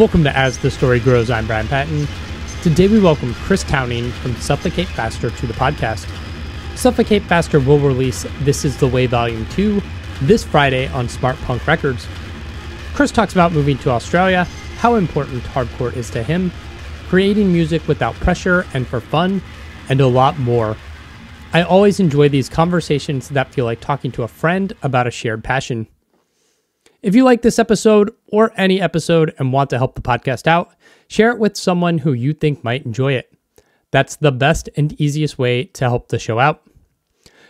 Welcome to As the Story Grows. I'm Brian Patton. Today we welcome Chris Towning from Suffocate Faster to the podcast. Suffocate Faster will release This Is the Way Volume 2 this Friday on Smartpunk Records. Chris talks about moving to Australia, how important hardcore is to him, creating music without pressure and for fun, and a lot more. I always enjoy these conversations that feel like talking to a friend about a shared passion. If you like this episode or any episode and want to help the podcast out, share it with someone who you think might enjoy it. That's the best and easiest way to help the show out.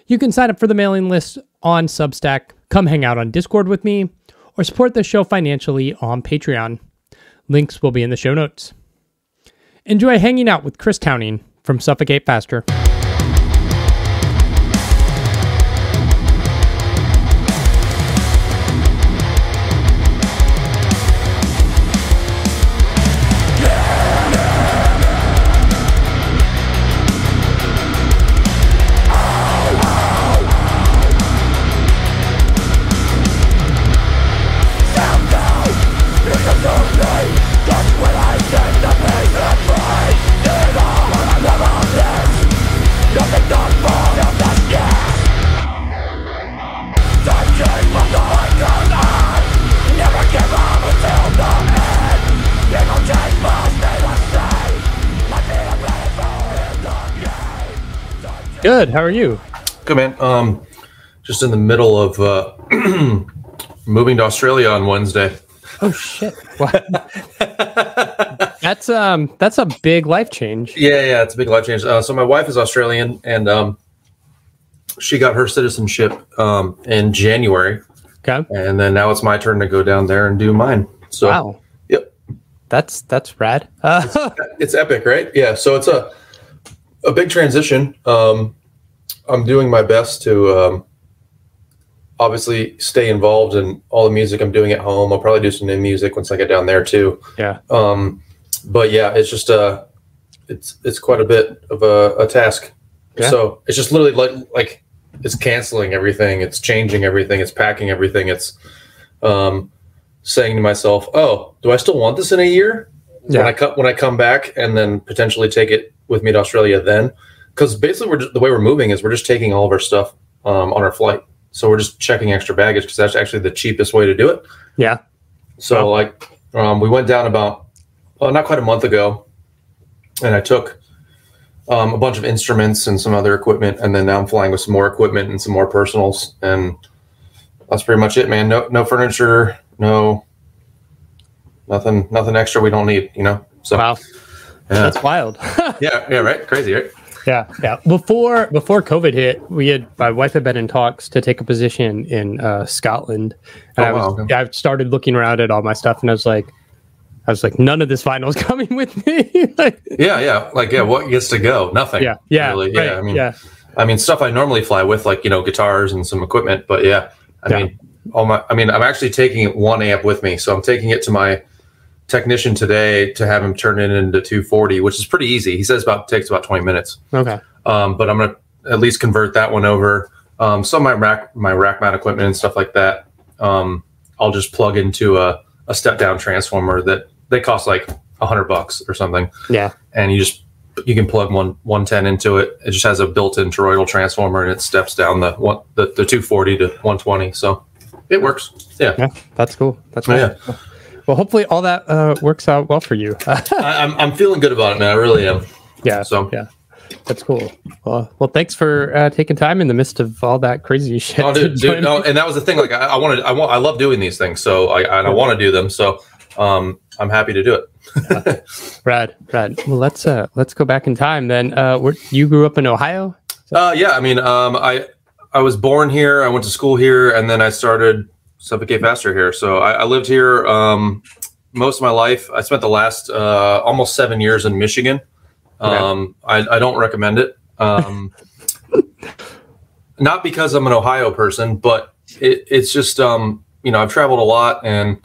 You can sign up for the mailing list on Substack, come hang out on Discord with me, or support the show financially on Patreon. Links will be in the show notes. Enjoy hanging out with Chris Towning from Suffocate Faster. Good. How are you? Good, man. Just in the middle of moving to Australia on Wednesday. Oh shit! What? That's a big life change. Yeah, it's a big life change. So my wife is Australian, and she got her citizenship in January. Okay. And then now it's my turn to go down there and do mine. So, wow. Yep. That's rad. It's epic, right? Yeah. So it's a big transition. I'm doing my best to obviously stay involved in all the music I'm doing at home. I'll probably do some new music once I get down there too. Yeah. But yeah, it's just it's quite a bit of a task. Yeah. So it's just literally like it's canceling everything, it's changing everything, it's packing everything. It's saying to myself, "Oh, do I still want this in a year?" Yeah. When I come back, and then potentially take it with me to Australia then. Because basically, the way we're moving is we're just taking all of our stuff on our flight. So we're just checking extra baggage because that's actually the cheapest way to do it. Yeah. So we went down about not quite a month ago, and I took a bunch of instruments and some other equipment, and then now I'm flying with some more equipment and some more personals, and that's pretty much it, man. No furniture, nothing extra we don't need, So wow, yeah. That's wild. yeah, right, crazy, right? Yeah. Before COVID hit, my wife had been in talks to take a position in Scotland, and I started looking around at all my stuff, and I was like, none of this vinyl is coming with me. What gets to go? Nothing. Yeah, really. Right. I mean, stuff I normally fly with, guitars and some equipment, but I'm actually taking one amp with me, so I'm taking it to my technician today to have him turn it into 240, which is pretty easy. He says takes about 20 minutes. Okay. But I'm gonna at least convert that one over. Some of my rack mount equipment and stuff like that, I'll just plug into a step down transformer that they cost like $100 or something. Yeah. And you can plug 110 into it. It just has a built-in toroidal transformer, and it steps down the 240 to 120. So it works. Yeah. That's cool. That's cool. Yeah. Well, hopefully all that works out well for you. I'm feeling good about it, man. I really am. Yeah. So yeah, that's cool. Well, thanks for taking time in the midst of all that crazy shit. Oh, dude, and that was the thing. Like, I love doing these things. So I want to do them. So I'm happy to do it. Rad. Well, let's go back in time then. You grew up in Ohio? Yeah. I mean, I was born here. I went to school here, and then I started Suffocate Faster here. So I lived here most of my life. I spent the last almost 7 years in Michigan. Okay. I don't recommend it. Not because I'm an Ohio person, but it's just, I've traveled a lot, and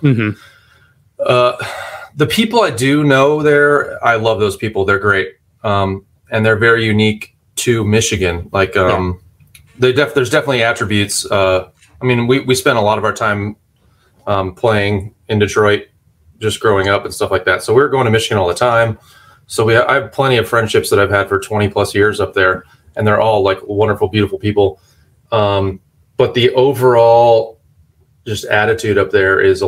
the people I do know there, I love those people. They're great. And they're very unique to Michigan. There's definitely attributes. We spent a lot of our time playing in Detroit, just growing up and stuff like that. So we were going to Michigan all the time. So I have plenty of friendships that I've had for 20 plus years up there, and they're all like wonderful, beautiful people. But the overall just attitude up there is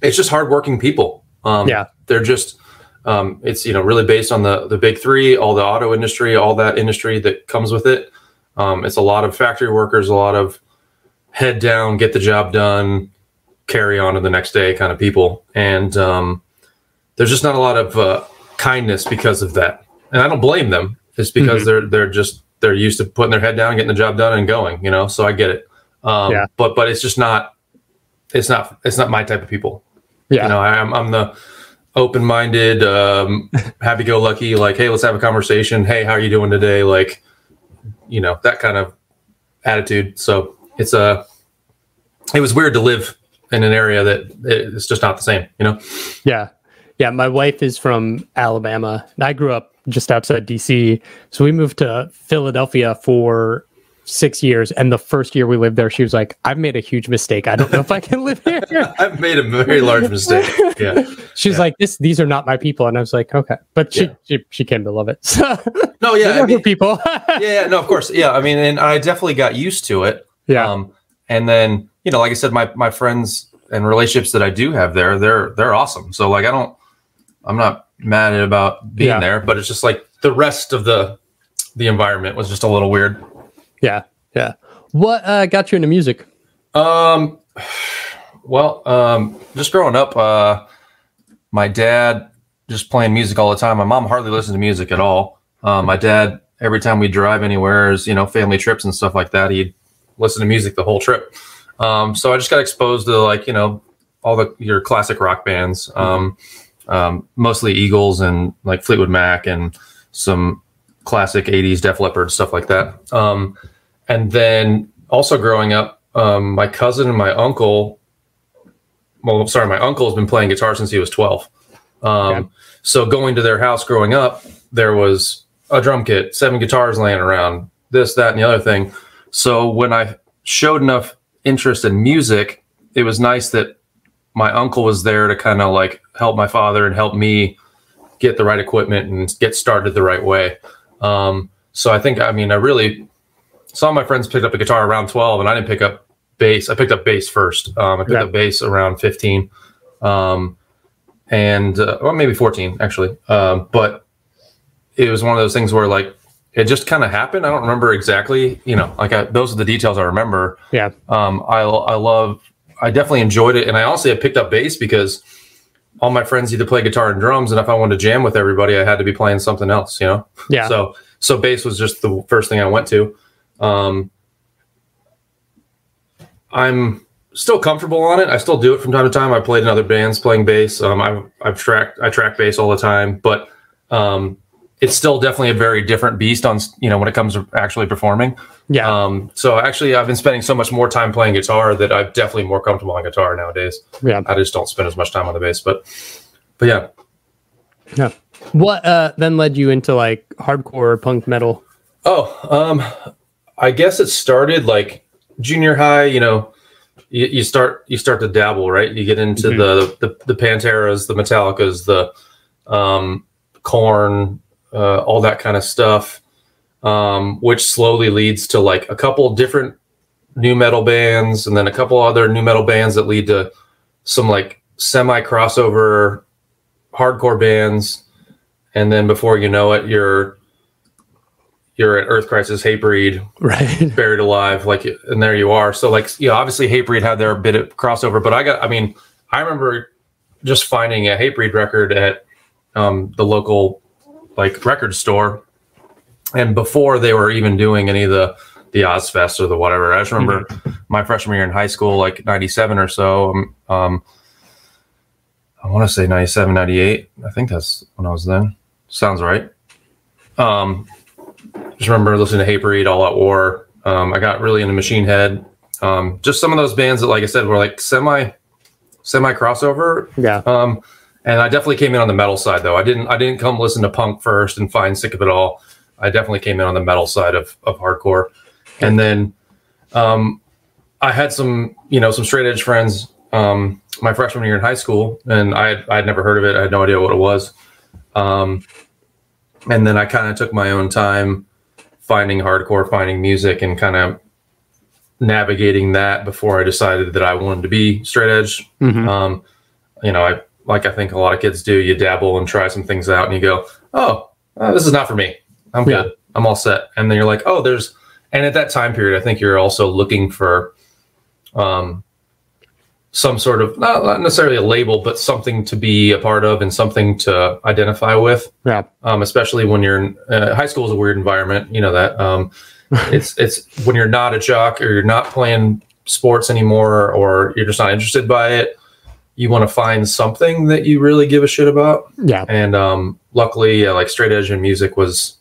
it's just hardworking people. They're just, it's, really based on the big three, all the auto industry, all that industry that comes with it. It's a lot of factory workers, a lot of head down, get the job done, carry on to the next day kind of people. And there's just not a lot of kindness because of that. And I don't blame them. It's because they're used to putting their head down, getting the job done and going, so I get it. But it's just not, it's not my type of people. I'm the open-minded, happy-go-lucky, like, hey, let's have a conversation. Hey, how are you doing today? Like, that kind of attitude. So it was weird to live in an area that it's just not the same, Yeah. My wife is from Alabama. I grew up just outside DC. So we moved to Philadelphia for 6 years. And the first year we lived there, she was like, I've made a huge mistake. I don't know if I can live here. I've made a very large mistake. Yeah. She's like, these are not my people. And I was like, okay. But she came to love it. So, no, yeah. People. No, of course. Yeah. I mean, and I definitely got used to it. Yeah. And then, like I said, my friends and relationships that I do have there, they're awesome. So like, I'm not mad about being there, but it's just like the rest of the environment was just a little weird. Yeah. Yeah. What got you into music? Just growing up, my dad just playing music all the time. My mom hardly listened to music at all. My dad, every time we drive anywhere, family trips and stuff like that, he'd listen to music the whole trip. So I just got exposed to all your classic rock bands, mostly Eagles and like Fleetwood Mac and some classic 80s Def Leppard, stuff like that. And then also growing up, my cousin and my uncle, my uncle's been playing guitar since he was 12. So going to their house growing up, there was a drum kit, 7 guitars laying around, this, that, and the other thing. So when I showed enough interest in music, it was nice that my uncle was there to kind of like help my father and help me get the right equipment and get started the right way. So I think, I really, some of my friends picked up a guitar around 12 and I didn't pick up bass. I picked up bass first. I picked up bass around 15, or maybe 14 actually. But it was one of those things where like, it just kind of happened. I don't remember exactly, those are the details I remember. Yeah. I definitely enjoyed it. And I honestly picked up bass because all my friends either play guitar and drums. And if I wanted to jam with everybody, I had to be playing something else, Yeah. So bass was just the first thing I went to. I'm still comfortable on it. I still do it from time to time. I played in other bands playing bass. I track bass all the time, but, it's still definitely a very different beast on, when it comes to actually performing. Yeah. So actually I've been spending so much more time playing guitar that I'm definitely more comfortable on guitar nowadays. Yeah. I just don't spend as much time on the bass, but yeah. Yeah. What, then led you into like hardcore punk metal? I guess it started like junior high, you start to dabble, right? You get into the Panteras, the Metallicas, the, Korn, all that kind of stuff, which slowly leads to like a couple different new metal bands and then a couple other new metal bands that lead to some like semi crossover hardcore bands. And then before you know it, you're at Earth Crisis, Hatebreed, right? Buried Alive, like, and there you are. So like, obviously Hatebreed had their bit of crossover, but I remember just finding a Hatebreed record at the local like record store, and before they were even doing any of the Ozfest or the whatever. I just remember my freshman year in high school, like 97 or so. I want to say 97, 98. I think that's when I was then. Sounds right. Just remember listening to Hatebreed, All Out War. I got really into Machine Head. Just some of those bands that, like I said, were like semi crossover. Yeah. And I definitely came in on the metal side, though. I didn't come listen to punk first and find sick of it all. I definitely came in on the metal side of hardcore. And then I had some, some straight edge friends. my freshman year in high school, and I'd never heard of it. I had no idea what it was. And then I kind of took my own time finding hardcore, finding music, and kind of navigating that before I decided that I wanted to be straight edge. You know, I think a lot of kids do. You dabble and try some things out, and you go, "Oh, this is not for me. I'm good. I'm all set." And then you're like, "Oh, there's." And at that time period, I think you're also looking for some sort of not necessarily a label, but something to be a part of and something to identify with. Yeah. Especially when you're in high school is a weird environment. You know that. It's when you're not a jock or you're not playing sports anymore, or you're just not interested by it. You want to find something that you really give a shit about. Yeah. And luckily, like straight edge and music was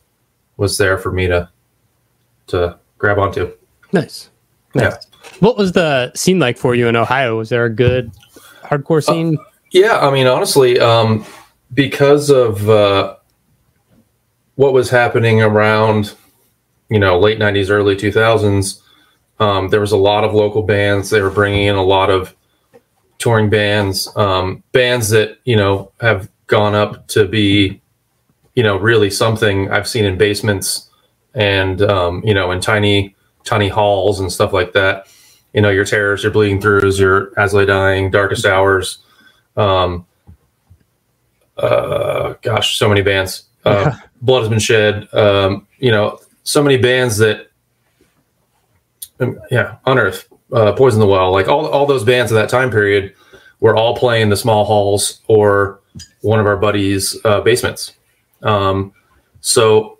there for me to grab onto. Nice. Yeah. What was the scene like for you in Ohio? Was there a good hardcore scene? Yeah, I mean, honestly, because of what was happening around, you know, late 90s, early 2000s, there was a lot of local bands. They were bringing in a lot of touring bands, bands that, you know, have gone up to be, you know, really something. I've seen in basements and, you know, in tiny halls and stuff like that. You know, your Terrors, your Bleeding Throughs, your As Lay Dying, Darkest Hours. Gosh, so many bands. Blood Has Been Shed. You know, so many bands that, Unearth, Poison the Well, like all those bands of that time period were all playing the small halls or one of our buddies' basements. So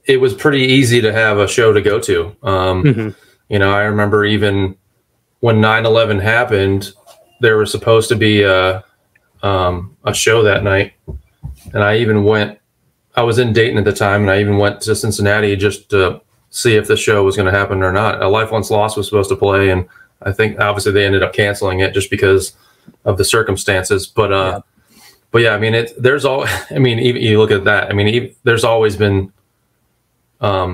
it was pretty easy to have a show to go to. You know, I remember even when 9/11 happened, there was supposed to be a show that night. And I even went, I was in Dayton at the time, and I even went to Cincinnati just to see if the show was going to happen or not. A Life Once Lost was supposed to play, and I think obviously they ended up canceling it just because of the circumstances. But yeah, I mean, even you look at that, I mean, there's always been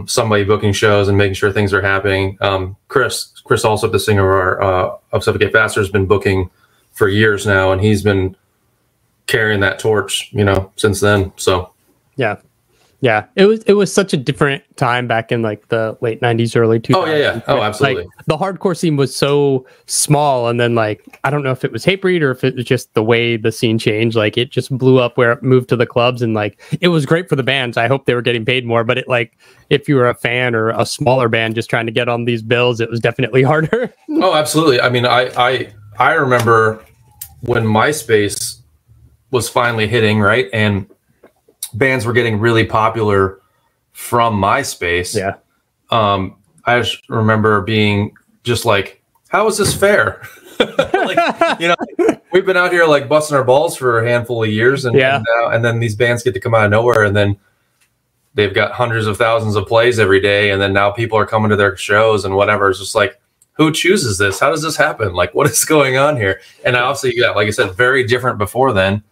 somebody booking shows and making sure things are happening. Chris Alsop, the singer of Suffocate Faster, has been booking for years now, and he's been carrying that torch, you know, since then. So yeah, it was such a different time back in like the late 90s, early 2000s. Oh yeah. Oh, absolutely. Like, the hardcore scene was so small, and then like I don't know if it was Hatebreed or if it was just the way the scene changed. Like it just blew up where it moved to the clubs, and like it was great for the bands. I hope they were getting paid more, but it like if you were a fan or a smaller band just trying to get on these bills, it was definitely harder. Oh, absolutely. I mean, I remember when MySpace was finally hitting, right, and bands were getting really popular from MySpace. Yeah. I just remember being just like, how is this fair? Like, you know, we've been out here like busting our balls for a handful of years, and then these bands get to come out of nowhere, and then they've got hundreds of thousands of plays every day, and then now people are coming to their shows and whatever. It's just like, who chooses this? How does this happen? Like, what is going on here? And obviously, yeah, like I said, very different before then.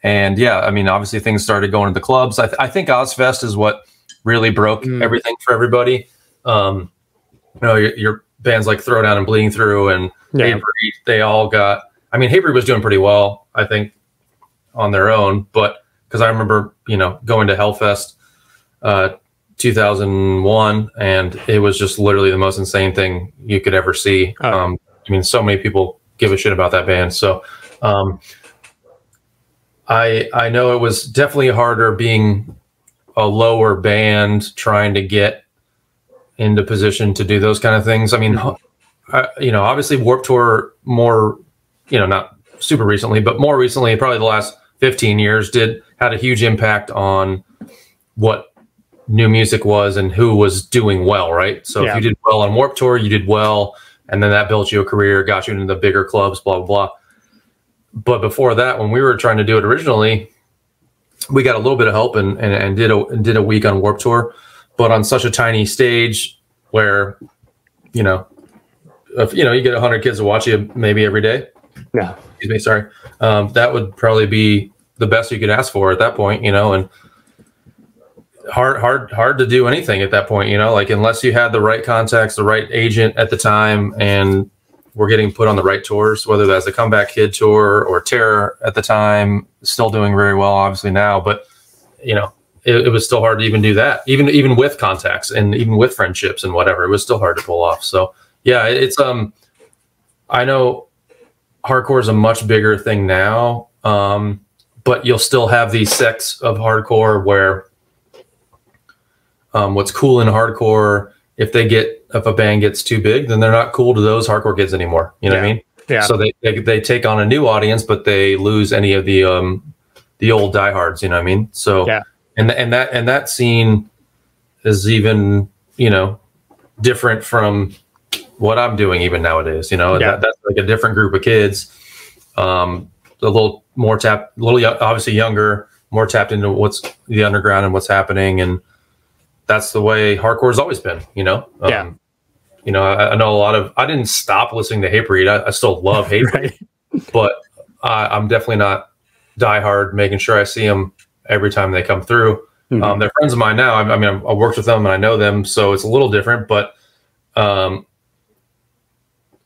And yeah, I mean, obviously things started going to the clubs. I think Ozfest is what really broke everything for everybody. You know, your bands like Throwdown and Bleeding Through and Hatebreed, they all got, I mean, Hatebreed was doing pretty well, I think, on their own, but because I remember, you know, going to Hellfest 2001, and it was just literally the most insane thing you could ever see. I mean, so many people give a shit about that band. So, I know it was definitely harder being a lower band trying to get into position to do those kind of things. I mean, you know, obviously Warped Tour more, you know, not super recently, but more recently, probably the last 15 years had a huge impact on what new music was and who was doing well, right? So if you did well on Warped Tour, you did well, and then that built you a career, got you into the bigger clubs, blah, blah, blah. But before that, when we were trying to do it originally, we got a little bit of help and did a week on Warped Tour, but on such a tiny stage where, you know, if, you know, you get 100 kids to watch you maybe every day. Yeah. Excuse me. Sorry. That would probably be the best you could ask for at that point, you know, and hard to do anything at that point, you know, like unless you had the right contacts, the right agent at the time, and we're getting put on the right tours, whether that's the Comeback Kid tour or Terror at the time, still doing very well, obviously now, but you know, it was still hard to even do that, even with contacts and even with friendships and whatever, it was still hard to pull off. So yeah, it's, I know hardcore is a much bigger thing now. But you'll still have these sects of hardcore where, what's cool in hardcore, if a band gets too big, then they're not cool to those hardcore kids anymore. You know what I mean? Yeah. So they take on a new audience, but they lose any of the old diehards. You know what I mean? So yeah. And that scene is even, you know, different from what I'm doing even nowadays. You know, that's like a different group of kids. A little more obviously younger, more tapped into what's the underground and what's happening, and that's the way hardcore has always been. You know, you know, I know I didn't stop listening to Hatebreed. I still love Hatebreed, right. But I'm definitely not diehard. Making sure I see them every time they come through. Mm-hmm. They're friends of mine now. I mean, I worked with them and I know them, so it's a little different. But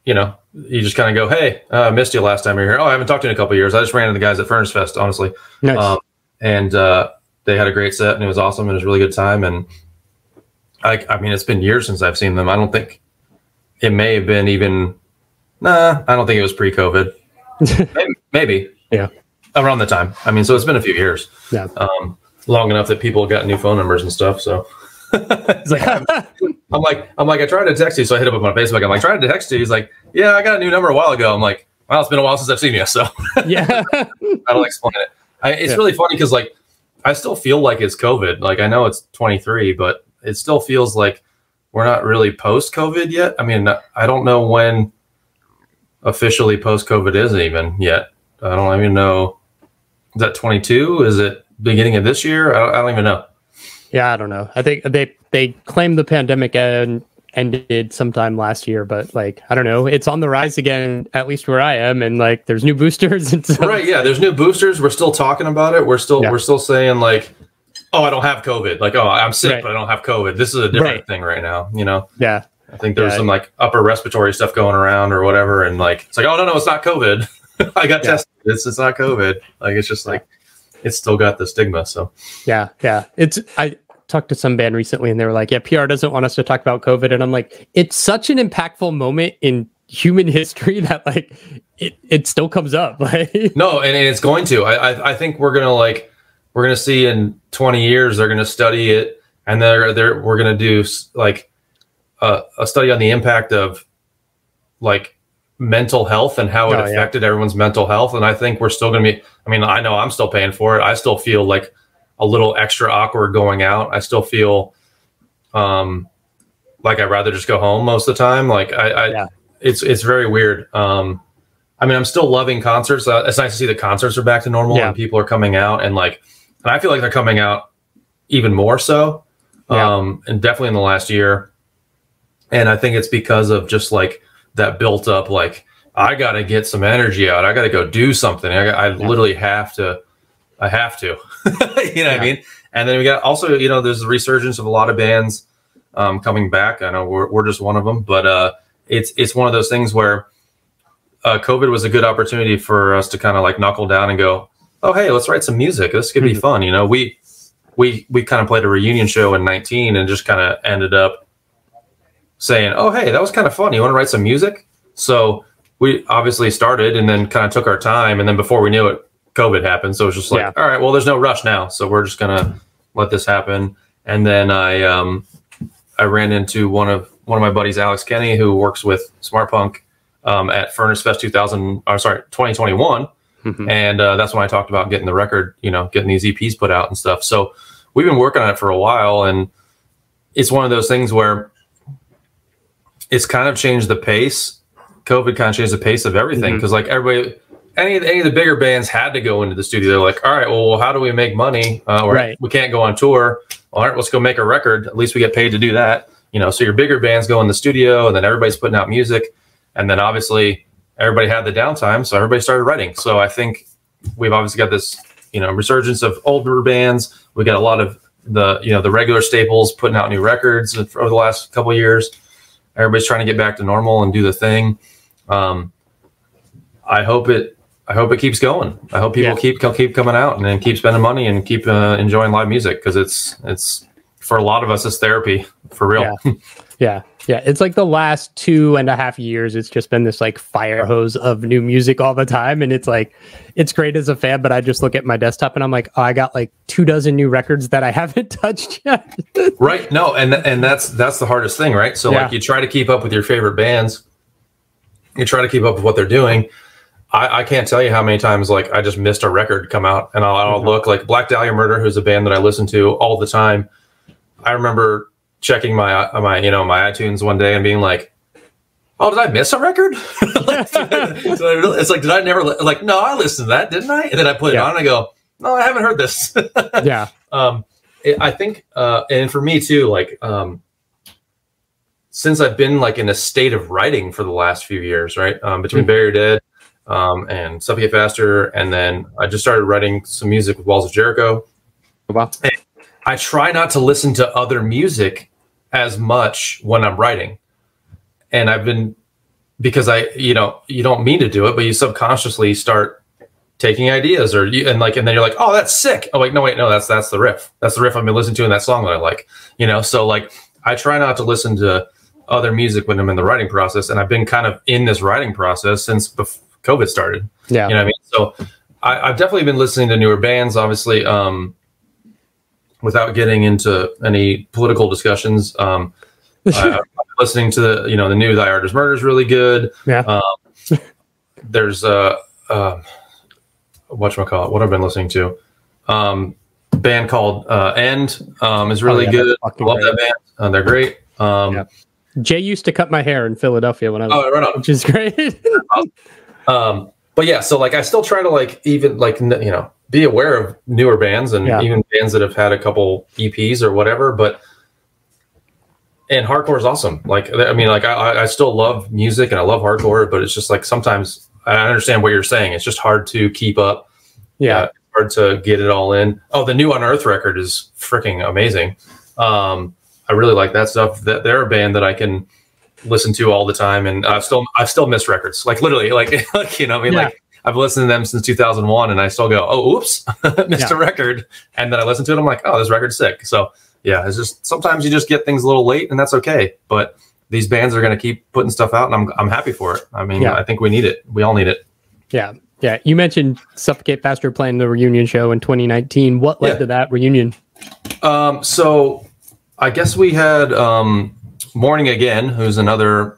you know, you just kind of go, hey, I missed you last time you were here. Oh, I haven't talked to you in a couple of years. I just ran into the guys at Furnace Fest, honestly. Nice. And they had a great set and it was awesome. And it was a really good time. And I mean, it's been years since I've seen them. I don't think it may have been even, I don't think it was pre-COVID. maybe. Yeah. Around the time. I mean, so it's been a few years. Yeah. Long enough that people got new phone numbers and stuff. So it's like, I'm like, I tried to text you. So I hit him up on Facebook. I'm like, trying to text you. He's like, yeah, I got a new number a while ago. I'm like, well, it's been a while since I've seen you. So yeah, I'll explain it. It's really funny because like, I still feel like it's COVID. Like I know it's 23, but it still feels like we're not really post-COVID yet. I mean, I don't know when officially post-COVID is even yet. I don't even know. Is that 22? Is it beginning of this year? I don't even know. Yeah, I don't know. I think they claimed the pandemic ended sometime last year, but like, I don't know. It's on the rise again, at least where I am. And like, there's new boosters. And so. Right. Yeah. There's new boosters. We're still talking about it. We're still saying like, oh, I don't have COVID. Like, oh, I'm sick, but I don't have COVID. This is a different thing right now, you know? Yeah. I think there's some like upper respiratory stuff going around or whatever. And like, it's like, oh, no, it's not COVID. I got tested. It's not COVID. Like, it's just like, it's still got the stigma. So yeah. I talked to some band recently and they were like, yeah, PR doesn't want us to talk about COVID. And I'm like, it's such an impactful moment in human history that like, it still comes up. Like, no, and it's going to, I think we're going to see in 20 years, they're going to study it. And we're going to do like a study on the impact of like mental health and how it affected everyone's mental health. And I think we're still going to be, I mean, I know I'm still paying for it. I still feel like a little extra awkward going out. I still feel like I'd rather just go home most of the time. Like it's very weird. I mean, I'm still loving concerts. It's nice to see the concerts are back to normal and people are coming out and I feel like they're coming out even more so. And definitely in the last year. And I think it's because of just like that built up, like, I got to get some energy out. I got to go do something. I literally have to. You know what I mean? And then we got also, you know, there's a resurgence of a lot of bands coming back. I know we're just one of them, but it's one of those things where COVID was a good opportunity for us to kind of like knuckle down and go, oh, hey, let's write some music. This could be fun. You know, we kind of played a reunion show in 19 and just kind of ended up saying, oh, hey, that was kind of fun. You want to write some music? So we obviously started and then kind of took our time. And then before we knew it, COVID happened. So it was just like, all right, well, there's no rush now. So we're just going to let this happen. And then I ran into one of my buddies, Alex Kenny, who works with Smartpunk at Furnace Fest 2021. And that's when I talked about getting the record, you know, getting these EPs put out and stuff. So we've been working on it for a while. And it's one of those things where it's kind of changed the pace. COVID kind of changed the pace of everything because like everybody, any of the bigger bands had to go into the studio. They're like, all right, well, how do we make money? We can't go on tour. All right, let's go make a record. At least we get paid to do that. You know, so your bigger bands go in the studio and then everybody's putting out music. And then obviously everybody had the downtime. So everybody started writing. So I think we've obviously got this, you know, resurgence of older bands. We got a lot of the regular staples putting out new records over the last couple of years. Everybody's trying to get back to normal and do the thing. I hope it keeps going. I hope people keep coming out and then keep spending money and keep enjoying live music, because it's for a lot of us, it's therapy for real. Yeah. It's like the last 2.5 years, it's just been this like fire hose of new music all the time, and it's like, it's great as a fan, but I just look at my desktop and I'm like, oh, I got like 24 new records that I haven't touched yet. Right. No, and that's the hardest thing, right? So like, you try to keep up with your favorite bands, you try to keep up with what they're doing. I can't tell you how many times like I just missed a record come out, and I'll look like Black Dahlia Murder, who's a band that I listen to all the time. I remember checking my iTunes one day and being like, oh, did I miss a record? It's like, did I never, like, no, I listened to that, didn't I? And then I put it on and I go, no, I haven't heard this. I think, and for me too, like, since I've been like in a state of writing for the last few years, right? Between Bury Your Dead, and Suffocate Faster, and then I just started writing some music with Walls of Jericho. Wow. And I try not to listen to other music as much when I'm writing. And I've been, because you don't mean to do it, but you subconsciously start taking ideas, and then you're like, oh, that's sick. Oh, like, no, wait, no, that's the riff. That's the riff I've been listening to in that song that I like, So like, I try not to listen to other music when I'm in the writing process. And I've been kind of in this writing process since COVID started. Yeah. You know what I mean? So I've definitely been listening to newer bands, obviously, without getting into any political discussions. I'm listening to the new Thy Art Is Murder is really good. Yeah. There's whatchamacallit, what I've been listening to. Band called End is really good. I love that band. They're great. Jay used to cut my hair in Philadelphia when I was, right on. Which is great. But yeah, so like I still try to like even like be aware of newer bands and even bands that have had a couple EPs or whatever. And hardcore is awesome. Like, I mean, like I still love music and I love hardcore, but it's just like sometimes I understand what you're saying. It's just hard to keep up. Yeah, hard to get it all in. Oh, the new Unearthed record is freaking amazing. I really like that stuff. That they're a band that I can listen to all the time, and I've still missed records. Like literally, like like I've listened to them since 2001, and I still go, oh, oops, missed a record, and then I listen to it, I'm like, oh, this record's sick. So yeah, it's just sometimes you just get things a little late, and that's okay. But these bands are going to keep putting stuff out, and I'm happy for it. I mean, I think we need it. We all need it. Yeah. Yeah. You mentioned Suffocate Faster playing the reunion show in 2019. What led to that reunion? So I guess we had Morning Again, who's another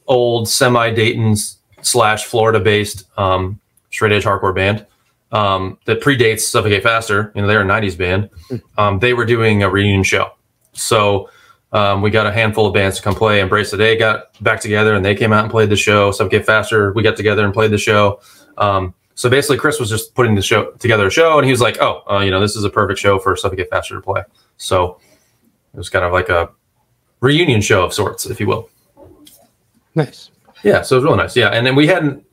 old semi-Dayton / Florida-based straight edge hardcore band that predates Suffocate Faster. They're a 90s band. They were doing a reunion show. So we got a handful of bands to come play. Embrace the Day got back together and they came out and played the show. Suffocate Faster, we got together and played the show. So basically Chris was just putting together a show, and he was like, oh, this is a perfect show for Suffocate Faster to play. So it was kind of like a reunion show of sorts, if you will. Nice. Yeah, so it was really nice. Yeah, and then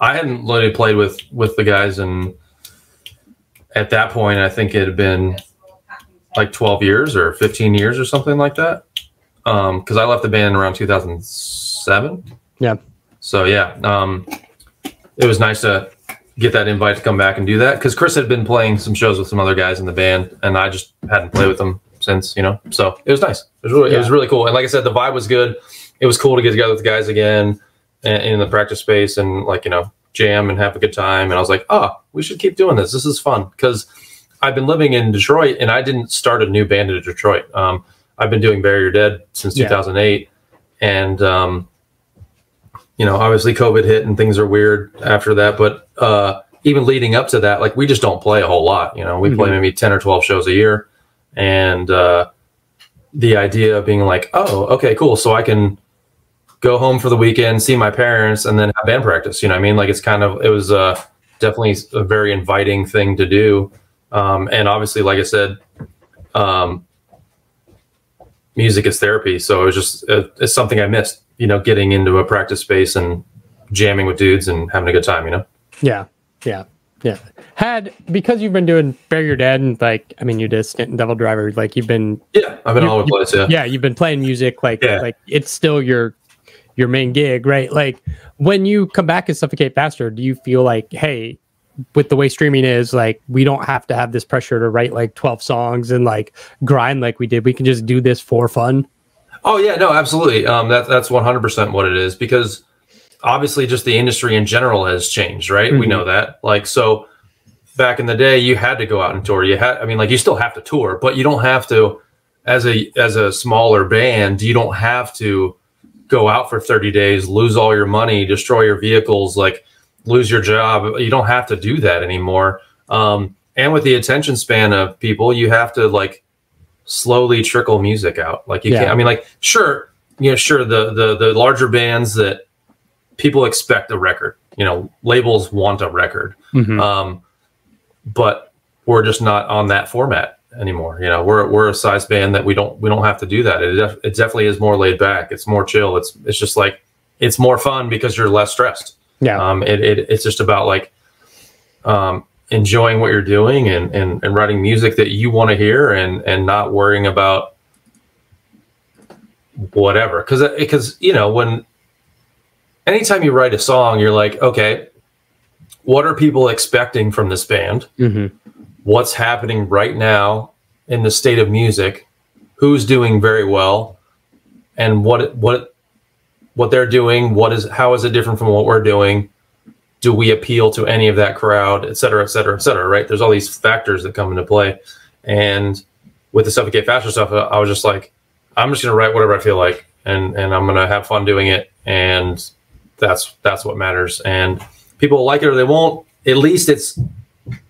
I hadn't literally played with the guys, and at that point, I think it had been like 12 years or 15 years or something like that. Because I left the band around 2007. Yeah. So yeah, it was nice to get that invite to come back and do that, because Chris had been playing some shows with some other guys in the band, and I just hadn't played with them since, so it was nice. It was really cool. And like I said, the vibe was good. It was cool to get together with the guys again in the practice space and jam and have a good time. And I was like, we should keep doing this. This is fun, because I've been living in Detroit and I didn't start a new band in Detroit. I've been doing Bury Your Dead since 2008. And, obviously COVID hit and things are weird after that. But even leading up to that, like, we just don't play a whole lot. We play maybe 10 or 12 shows a year. And the idea of being like, oh, okay, cool. So I can go home for the weekend, see my parents, and then have band practice. You know what I mean? Like, it was definitely a very inviting thing to do. And obviously, like I said, music is therapy. So it was just, it's something I missed, getting into a practice space and jamming with dudes and having a good time, Yeah. Yeah. Yeah. Because you've been doing Bury Your Dead and you did Stint and Devil Driver, like you've been. Yeah. I've been all over the place. Yeah. Yeah. You've been playing music. Like it's still your main gig, right? Like when you come back and Suffocate Faster, do you feel like, hey, with the way streaming is, like, we don't have to have this pressure to write like 12 songs and like grind like we did. We can just do this for fun. Oh yeah, no, absolutely. That's 100% what it is, because obviously just the industry in general has changed, right? We know that. Like, so back in the day, you had to go out and tour. I mean, like, you still have to tour, but you don't have to, as a smaller band, you don't have to go out for 30 days, lose all your money, destroy your vehicles, like, lose your job. You don't have to do that anymore. And with the attention span of people, you have to like slowly trickle music out. Like you can't, I mean, like, sure, the larger bands that people expect a record, labels want a record. But we're just not on that format anymore. We're a size band that we don't have to do that. It definitely is more laid back. It's more chill. It's just like, it's more fun because you're less stressed. Yeah. It's just about like enjoying what you're doing and writing music that you want to hear and not worrying about whatever. Because when anytime you write a song, you're like, okay, what are people expecting from this band? What's happening right now in the state of music? Who's doing very well? And what they're doing, how is it different from what we're doing? Do we appeal to any of that crowd, et cetera, et cetera, et cetera, right? There's all these factors that come into play. And with the Suffocate Faster stuff, I was just like, I'm just going to write whatever I feel like, and I'm going to have fun doing it. And that's what matters. And people like it or they won't. At least it's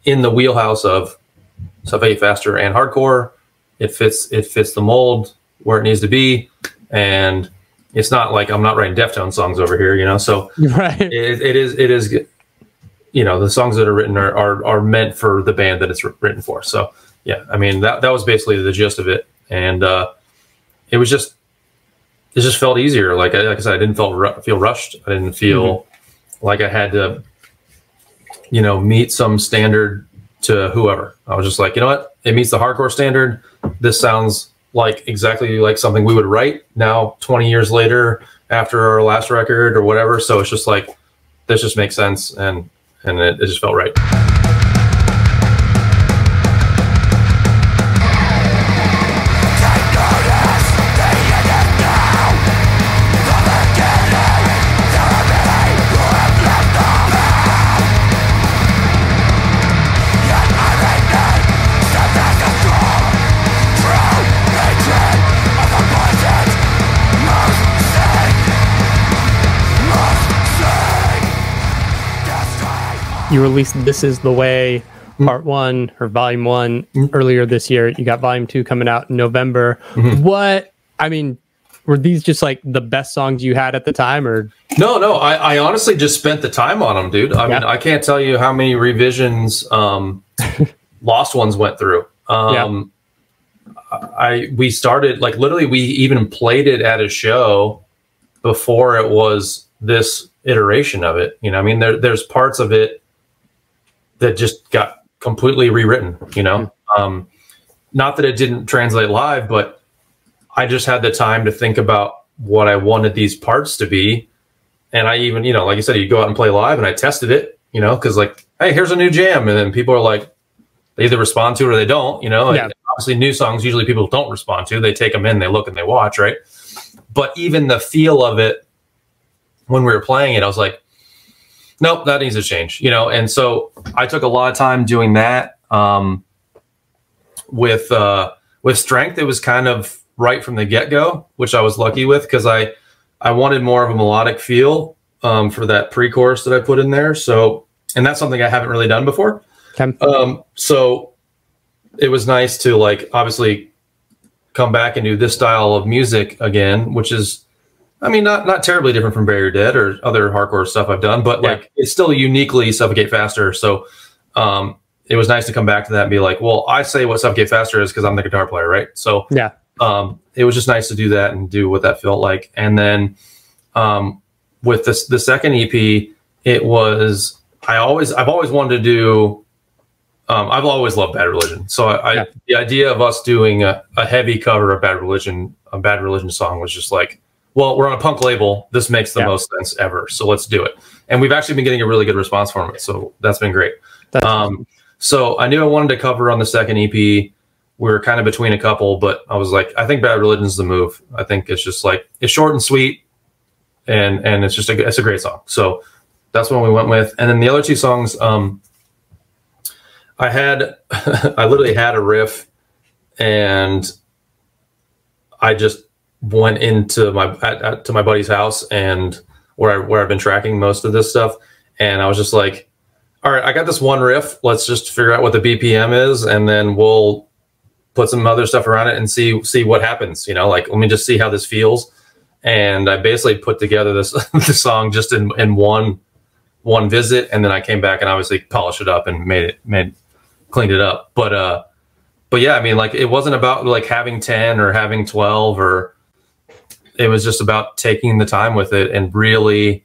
in the wheelhouse of Suffocate Faster and hardcore. It fits the mold where it needs to be. And it's not like I'm not writing Deftones songs over here, so right. It is, the songs that are written are meant for the band that it's written for. So yeah, I mean, that was basically the gist of it. And it just felt easier. Like I said, I didn't feel rushed. I didn't feel like I had to, meet some standard to whoever. I was just like, you know what? It meets the hardcore standard. This sounds like exactly like something we would write now 20 years later after our last record or whatever. So it's just like, this just makes sense. And it just felt right. You released This Is the Way Part 1 or Volume 1 earlier this year. You got Volume 2 coming out in November. Were these just like the best songs you had at the time, or? No, I honestly just spent the time on them, dude. I mean, I can't tell you how many revisions Lost Ones went through. We started, like, literally we even played it at a show before it was this iteration of it. I mean, there's parts of it that just got completely rewritten, not that it didn't translate live, but I just had the time to think about what I wanted these parts to be. And I even, like I said, you go out and play live, and I tested it, cause like, hey, here's a new jam. And then people are like, they either respond to it or they don't, And obviously new songs, usually people don't respond to. They take them in, they look and they watch, right? But even the feel of it, when we were playing it, I was like, nope, that needs to change, And so I took a lot of time doing that. With Strength, it was kind of right from the get-go, which I was lucky with, because I wanted more of a melodic feel for that pre-chorus that I put in there. So, and that's something I haven't really done before. So it was nice to, like, obviously come back and do this style of music again, which is, I mean, not terribly different from Bury Your Dead or other hardcore stuff I've done, but like, it's still uniquely Suffocate Faster. So it was nice to come back to that and be like, well, I say what Suffocate Faster is because I'm the guitar player, right? So it was just nice to do that and do what that felt like. And then with the second EP, it was, I've always wanted to do, I've always loved Bad Religion. So the idea of us doing a heavy cover of Bad Religion song was just like, well, we're on a punk label. This makes the most sense ever. So let's do it. And we've actually been getting a really good response from it. So that's been great. So I knew I wanted to cover on the second EP. We were kind of between a couple, but I was like, I think Bad Religion's the move. I think it's just like, it's short and sweet, and it's just it's a great song. So that's what we went with. And then the other two songs, I literally had a riff, and I just went into to my buddy's house, and where I've been tracking most of this stuff, and I was just like, all right, I got this one riff. Let's just figure out what the BPM is, and then we'll put some other stuff around it and see what happens. You know, like, let me just see how this feels. And I basically put together this song just in one visit, and then I came back and obviously polished it up and cleaned it up. But yeah, I mean, like, it wasn't about like having 10 or having 12, or it was just about taking the time with it and really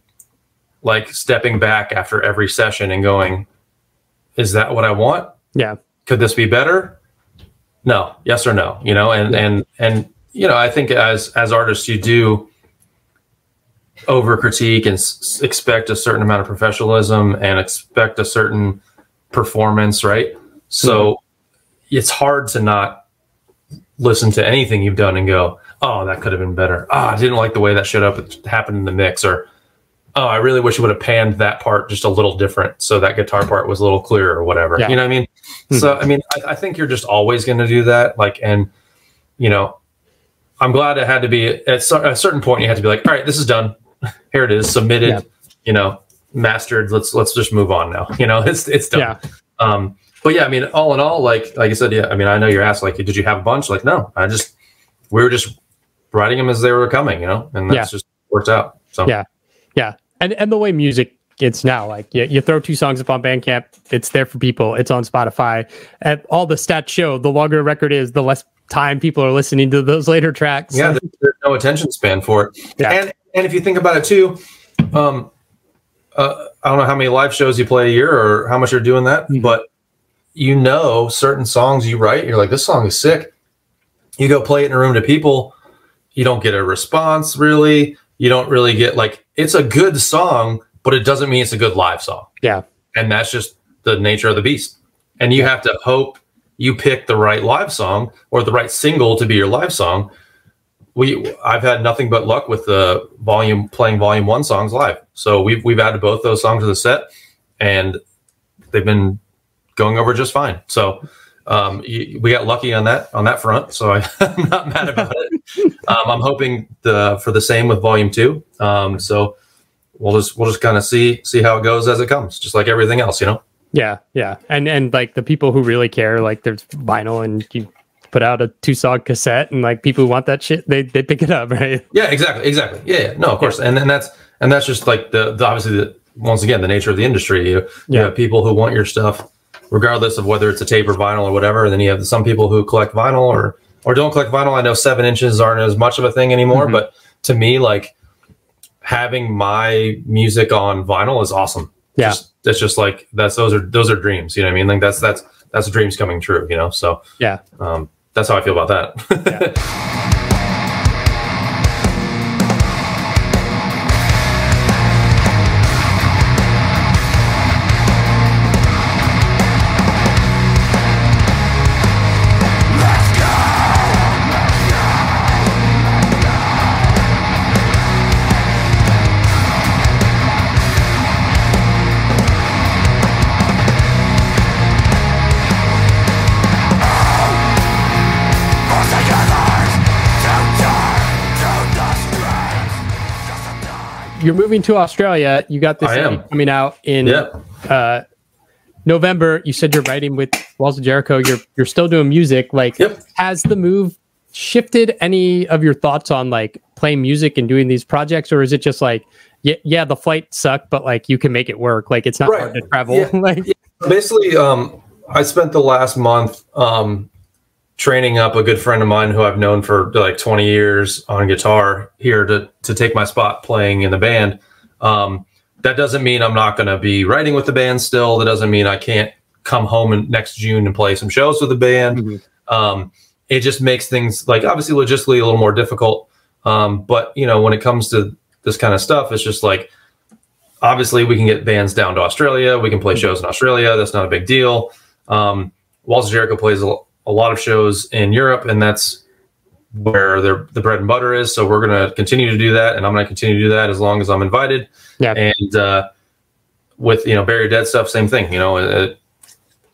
like stepping back after every session and going, is that what I want? Yeah. Could this be better? No. Yes or no, you know? And you know, I think as artists, you do over critique and expect a certain amount of professionalism and expect a certain performance, right? So it's hard to not listen to anything you've done and go, oh, that could have been better. Oh, I didn't like the way that happened in the mix. Or, oh, I really wish you would have panned that part just a little different, so that guitar part was a little clearer or whatever. Yeah. You know what I mean? So, I mean, I think you're just always going to do that. Like, and, you know, I'm glad it had to be at a certain point, you had to be like, all right, this is done. Here it is, submitted, you know, mastered. Let's just move on now. You know, it's done. Yeah. But yeah, I mean, all in all, like I said, yeah, I mean, I know you're asked, like, did you have a bunch? Like, no, we were just writing them as they were coming, you know, and that's just worked out. So yeah. And the way music gets now, like, you throw 2 songs up on Bandcamp, it's there for people. It's on Spotify. And all the stats show, the longer a record is, the less time people are listening to those later tracks. Yeah, there's no attention span for it. Yeah. And if you think about it too, I don't know how many live shows you play a year or how much you're doing that, but you know, certain songs you write, you're like, this song is sick. You go play it in a room to people, you don't get a response really. You don't really get, like, it's a good song, but it doesn't mean it's a good live song. Yeah. And that's just the nature of the beast. And you have to hope you pick the right live song or the right single to be your live song. I've had nothing but luck with the playing volume 1 songs live. So we've added both those songs to the set, and they've been going over just fine. So we got lucky on that front. So I'm not mad about it. I'm hoping for the same with volume 2. So we'll just kind of see how it goes as it comes, just like everything else, you know? Yeah. Yeah. And like the people who really care, like, there's vinyl, and you put out a 2-song cassette, and like people who want that shit, they pick it up, right? Yeah, exactly. Yeah. No, of course. And that's just like the obviously once again, the nature of the industry. You have people who want your stuff regardless of whether it's a tape or vinyl or whatever. And then you have some people who collect vinyl or don't collect vinyl. I know 7 inches aren't as much of a thing anymore, but to me, like, having my music on vinyl is awesome. Yeah. It's just like, those are dreams. You know what I mean? Like, that's dreams coming true, you know? So yeah. That's how I feel about that. Yeah. You're moving to Australia. You got this coming out in November. You said you're writing with Walls of Jericho. You're still doing music. Like, has the move shifted any of your thoughts on like playing music and doing these projects, or is it just like, yeah, the flight sucked, but like you can make it work? Like, it's not hard to travel. Yeah. Like, basically, I spent the last month training up a good friend of mine who I've known for like 20 years on guitar here to take my spot playing in the band. That doesn't mean I'm not going to be writing with the band still. That doesn't mean I can't come home next June and play some shows with the band. It just makes things, like, obviously logistically a little more difficult, But you know, when it comes to this kind of stuff, it's just like, obviously we can get bands down to Australia. We can play shows in Australia. That's not a big deal. Walls of Jericho plays a lot of shows in Europe, and that's where the bread and butter is. So we're going to continue to do that, and I'm going to continue to do that as long as I'm invited. Yeah. And with, you know, Bury Your Dead stuff, same thing. You know,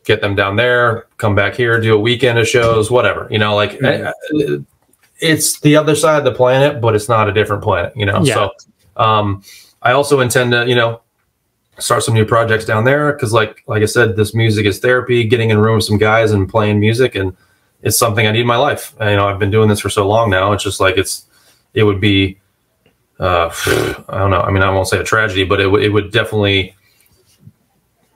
get them down there, come back here, do a weekend of shows, whatever. You know, like it's the other side of the planet, but it's not a different planet. You know, so I also intend to, you know, start some new projects down there because, like I said, this music is therapy. Getting in a room with some guys and playing music, and it's something I need in my life. And, you know, I've been doing this for so long now. It's just like it would be, I don't know. I mean, I won't say a tragedy, but it would definitely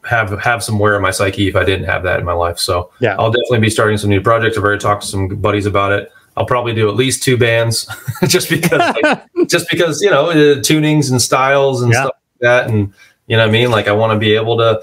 have some wear in my psyche if I didn't have that in my life. So yeah, I'll definitely be starting some new projects. I've already talked to some buddies about it. I'll probably do at least 2 bands just because, you know, tunings and styles and stuff like that. And, you know what I mean? Like, I want to be able to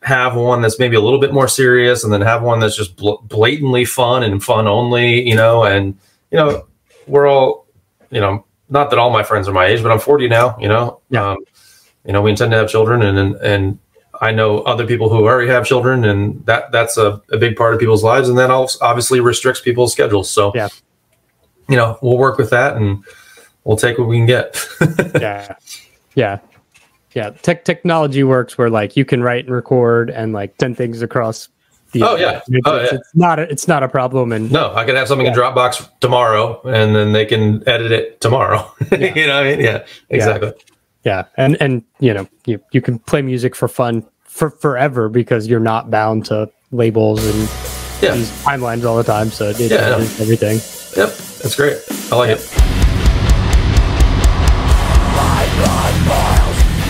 have one that's maybe a little bit more serious, and then have one that's just blatantly fun and fun only, you know. And, you know, we're all, you know, not that all my friends are my age, but I'm 40 now, you know. You know, we intend to have children, and I know other people who already have children, and that's a big part of people's lives. And that obviously restricts people's schedules. So, you know, we'll work with that, and we'll take what we can get. Yeah. Technology works where, like, you can write and record and, like, 10 things across the it's not a problem. And no, I could have something in Dropbox tomorrow, and then they can edit it tomorrow. You know what I mean? Yeah, exactly. Yeah. And you know, you can play music for fun for forever because you're not bound to labels and these timelines all the time. So it is everything. Yep. That's great. I like it.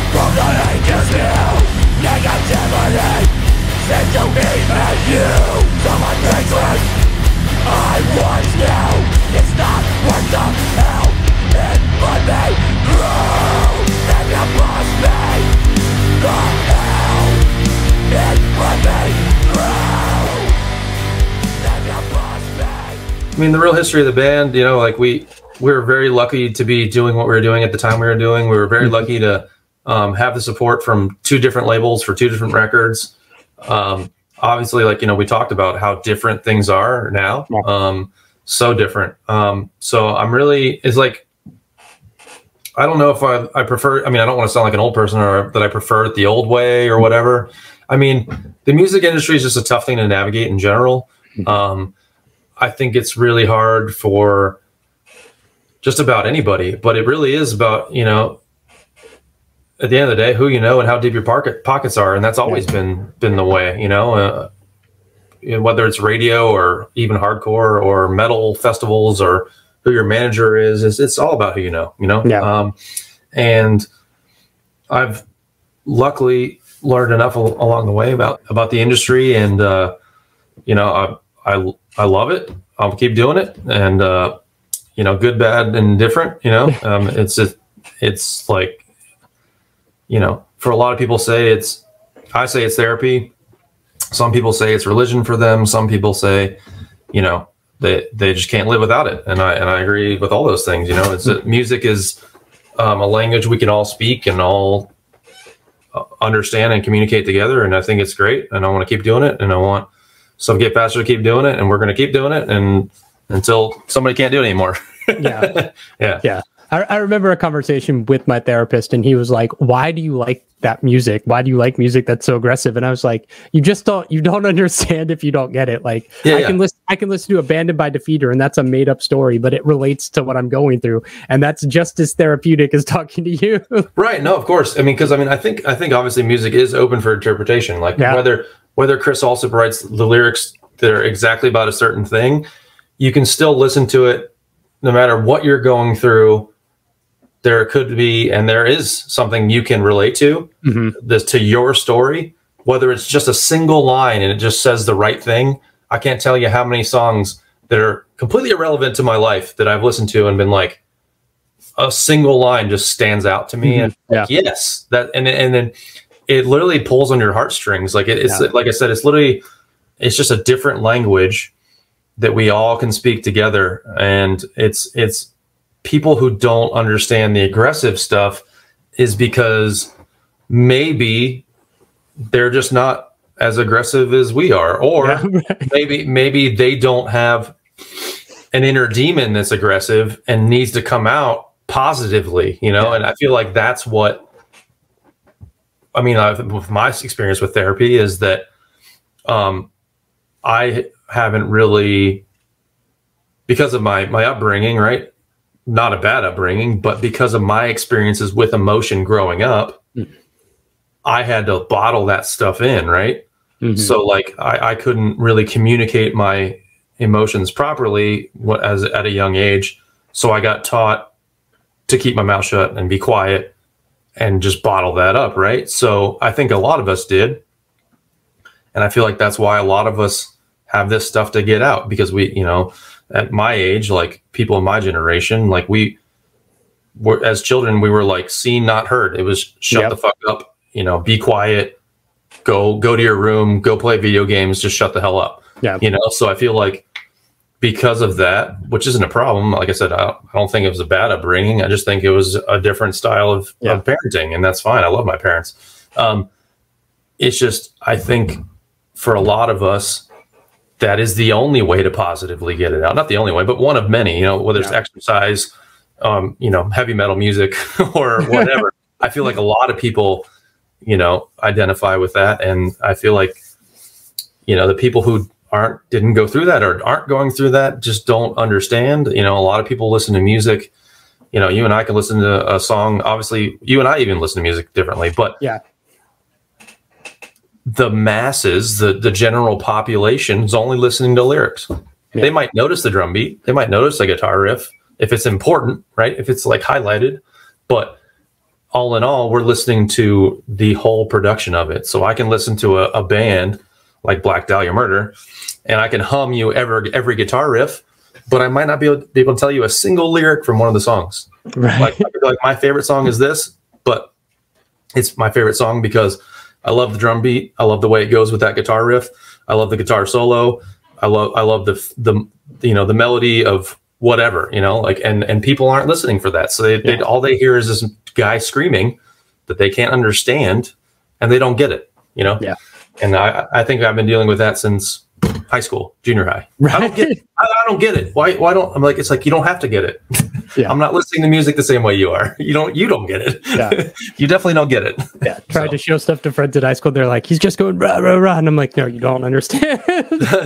From the ages now, negativity seems to be in you. Someone thinks it, I was new. It's not worth the hell it put me through. And you pushed me the hell it put me through. And you pushed me. I mean, the real history of the band, you know, like we were very lucky to be doing what we were doing at the time we were doing. We were very lucky to have the support from 2 different labels for 2 different records. Obviously, like, you know, we talked about how different things are now. So different. So I'm really, it's like, I don't know if I prefer, I mean, I don't want to sound like an old person, or that I prefer it the old way or whatever. I mean, the music industry is just a tough thing to navigate in general. I think it's really hard for just about anybody, but it really is about, you know, at the end of the day, who you know and how deep your pockets are. And that's always been the way, you know, whether it's radio or even hardcore or metal festivals or who your manager is, it's all about who you know. And I've luckily learned enough along the way about the industry, and, you know, I love it. I'll keep doing it. And, you know, good, bad, and different, you know, it's like, you know, for a lot of people I say it's therapy. Some people say it's religion for them. Some people say, you know, they just can't live without it. And I agree with all those things. You know, music is a language we can all speak and all understand and communicate together. And I think it's great. And I want to keep doing it. And I want Suffocate Faster to keep doing it. And we're going to keep doing it, and until somebody can't do it anymore. Yeah. I remember a conversation with my therapist, and he was like, "Why do you like that music? Why do you like music that's so aggressive?" And I was like, you don't understand if you don't get it. Like, I can listen to Abandoned by Defeater, and that's a made up story, but it relates to what I'm going through. And that's just as therapeutic as talking to you. Right. No, of course. I mean, because I think obviously music is open for interpretation. Like whether Chris Alsop writes the lyrics that are exactly about a certain thing, you can still listen to it no matter what you're going through. There could be, and there is something you can relate to, to your story, whether it's just a single line and it just says the right thing. I can't tell you how many songs that are completely irrelevant to my life that I've listened to and been like, a single line just stands out to me. And like, yes, that, and then it literally pulls on your heartstrings. Like it's like I said, it's just a different language that we all can speak together. And it's people who don't understand the aggressive stuff is because maybe they're just not as aggressive as we are, or maybe they don't have an inner demon that's aggressive and needs to come out positively, you know? And I feel like that's what, I mean, with my experience with therapy is that I haven't really, because of my upbringing, right? Not a bad upbringing, but because of my experiences with emotion growing up, I had to bottle that stuff in, right? So like I couldn't really communicate my emotions properly at a young age. So I got taught to keep my mouth shut and be quiet and just bottle that up, right? So I think a lot of us did. And I feel like that's why a lot of us have this stuff to get out, because we, you know, at my age, like people in my generation, like we were, as children, we were like seen, not heard. It was shut the fuck up, you know, be quiet, go to your room, go play video games, just shut the hell up. You know, so I feel like because of that, which isn't a problem, like I said, I don't think it was a bad upbringing. I just think it was a different style of parenting, and that's fine. I love my parents. It's just, I think for a lot of us, that is the only way to positively get it out. Not the only way, but one of many, you know, whether it's exercise, you know, heavy metal music or whatever. I feel like a lot of people, you know, identify with that. And I feel like, you know, the people who didn't go through that or aren't going through that just don't understand. You know, a lot of people listen to music, you know, you and I can listen to a song. Obviously, you and I even listen to music differently, but the masses, the general population is only listening to lyrics. They might notice the drum beat. They might notice a guitar riff if it's important, right? If it's like highlighted, but all in all, we're listening to the whole production of it. So I can listen to a band like Black Dahlia Murder, and I can hum you every guitar riff, but I might not be able to tell you a single lyric from one of the songs. Like my favorite song is this, but it's my favorite song because I love the drum beat. I love the way it goes with that guitar riff. I love the guitar solo. I love the you know, the melody of whatever, you know, like, and people aren't listening for that. So they all they hear is this guy screaming that they can't understand, and they don't get it, you know? And I think I've been dealing with that since high school, junior high. I don't get it. I don't get it. Why don't, I'm like, it's like, you don't have to get it. I'm not listening to music the same way you are. You don't get it. You definitely don't get it. Tried to show stuff to friends at high school. They're like, he's just going rah, rah, rah. And I'm like, no, you don't understand.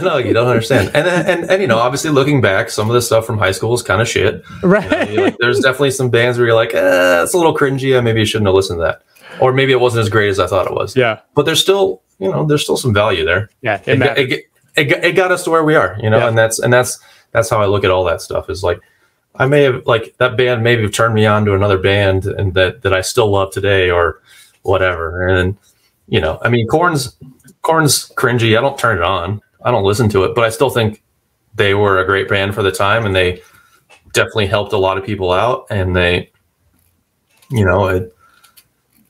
No, you don't understand. And, you know, obviously looking back, some of the stuff from high school is kind of shit. Right. You know, like, there's definitely some bands where you're like, it's a little cringy. Maybe you shouldn't have listened to that. Or maybe it wasn't as great as I thought it was. But there's still, you know, there's still some value there. It got us to where we are, you know, and that's how I look at all that stuff. Is like, I may have, like, that band maybe have turned me on to another band and that I still love today or whatever. And, you know, I mean, Korn's cringy. I don't turn it on. I don't listen to it, but I still think they were a great band for the time, and they definitely helped a lot of people out. And they, you know,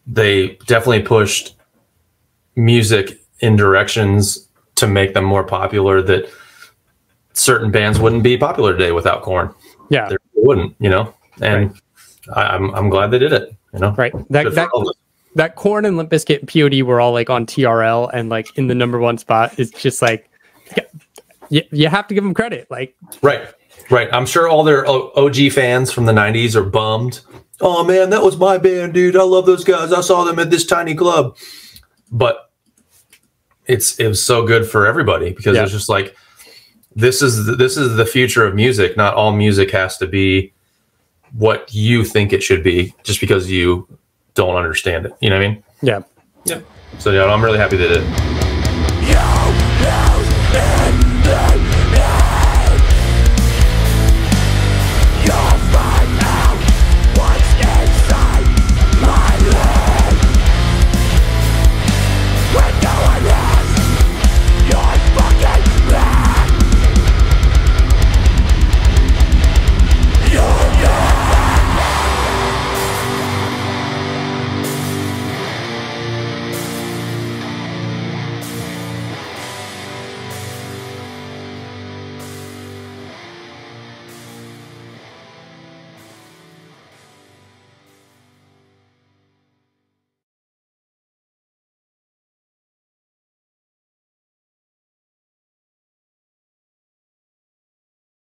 they definitely pushed music in directions to make them more popular that certain bands wouldn't be popular today without Korn. They wouldn't, you know, and I'm glad they did it, you know. That Korn and Limp Bizkit and POD were all like on TRL and like in the #1 spot. It's just like, you have to give them credit. Like, right. I'm sure all their OG fans from the 90s are bummed. Oh man, that was my band, dude. I love those guys. I saw them at this tiny club. But it was so good for everybody, because it's just like, this is the future of music. Not all music has to be what you think it should be just because you don't understand it. You know what I mean? Yeah. So yeah, I'm really happy they did it.